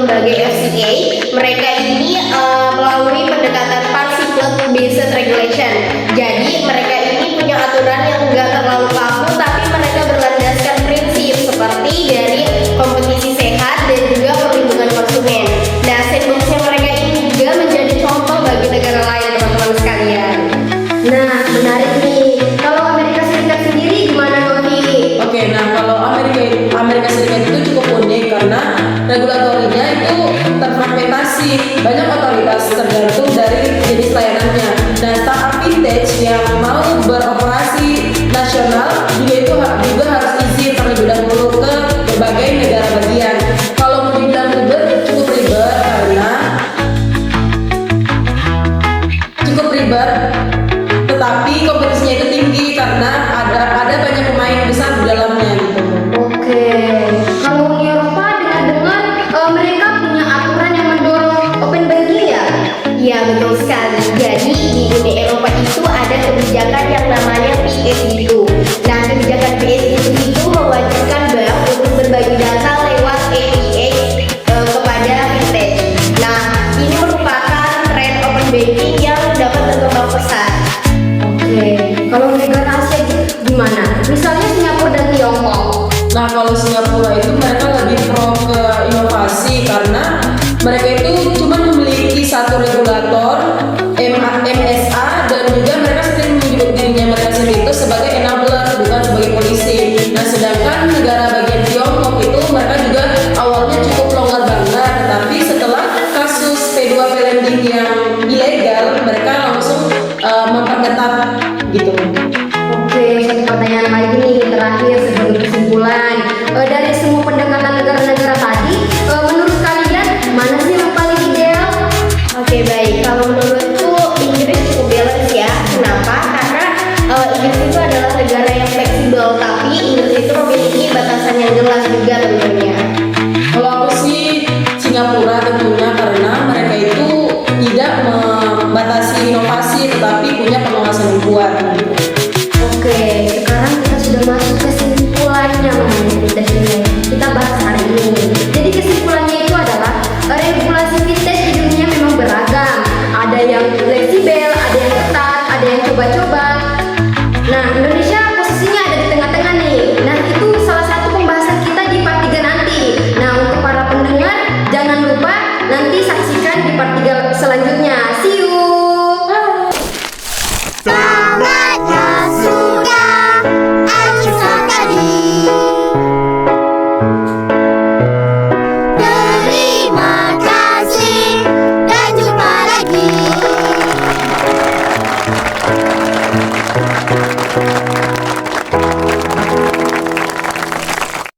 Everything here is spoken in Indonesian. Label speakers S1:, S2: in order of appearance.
S1: lembaga FCA. Mereka ini melalui pendekatan Participant-Based Regulation. Jadi mereka ini punya aturan yang enggak terlalu kaku, tapi mereka berlandaskan prinsip seperti dari kompetisi sehat dan juga perlindungan konsumen. Nah, sandbox-nya mereka ini juga menjadi contoh bagi negara lain, teman-teman sekalian.
S2: Nah, menarik nih. Kalau Amerika Serikat sendiri gimana, Novi?
S3: Oke, nah kalau Amerika Serikat itu cukup unik karena regulatorinya itu terfragmentasi, banyak otoritas tergantung dari jenis layanannya. Nah, startup vintage yang mau beroperasi nasional juga harus izin terlebih dahulu ke berbagai negara bagian. Kalau mau dibilang cukup ribet, tetapi kompetisinya itu tinggi karena ada banyak pemain besar di dalamnya gitu.
S2: Oke. Kalau Uni Eropa dengar-dengar mereka punya aturan yang mendorong open banking ya?
S1: Iya, betul sekali. Jadi di Uni Eropa itu ada kebijakan yang namanya PSD2. Nah, kebijakan PSD2 itu mewajibkan bank untuk berbagi data lewat API kepada fintech. Nah, ini merupakan tren open banking yang dapat berkembang pesat.
S2: Oke. Kalau negara Asia gimana? Misalnya Singapura dan Tiongkok.
S3: Nah, kalau Singapura itu mereka lebih pro ke inovasi karena mereka itu cuma memiliki satu regulator MSA, dan juga mereka sering menyebut dirinya mereka sendiri itu sebagai enabler, bukan sebagai polisi. Nah, sedangkan negara bagian Tiongkok itu mereka juga awalnya cukup longgar banget, tetapi setelah kasus P2P lending yang ilegal, mereka langsung memperketat gitu.
S2: Oke, satu pertanyaan lagi nih terakhir sebagai kesimpulan. Dari semua pendekatan negara-negara tadi, menurut kalian mana sih yang paling ideal?
S1: Oke, baik. Kalau menurutku Inggris cukup balance ya. Kenapa? Karena Inggris itu adalah negara yang fleksibel, tapi Inggris itu memiliki batasan yang jelas juga tentunya.
S3: Kalau aku sih Singapura tentunya karena mereka itu tidak membatasi inovasi tetapi punya pengawasan yang kuat.
S2: Oke, sekarang kita sudah masuk kesimpulannya mengenai fintech ini. Kita bahas hari ini. Jadi kesimpulannya itu adalah regulasi fintech di dunia memang beragam. Ada yang fleksibel, ada yang ketat, ada yang coba-coba. Nah, Indonesia posisinya ada di tengah-tengah nih. Nah, itu salah satu pembahasan kita di part 3 nanti. Nah, untuk para pendengar, jangan lupa nanti saksikan di part 3 selanjutnya. See you!
S4: Saatnya sudah Aisyah tadi. Terima kasih dan jumpa lagi.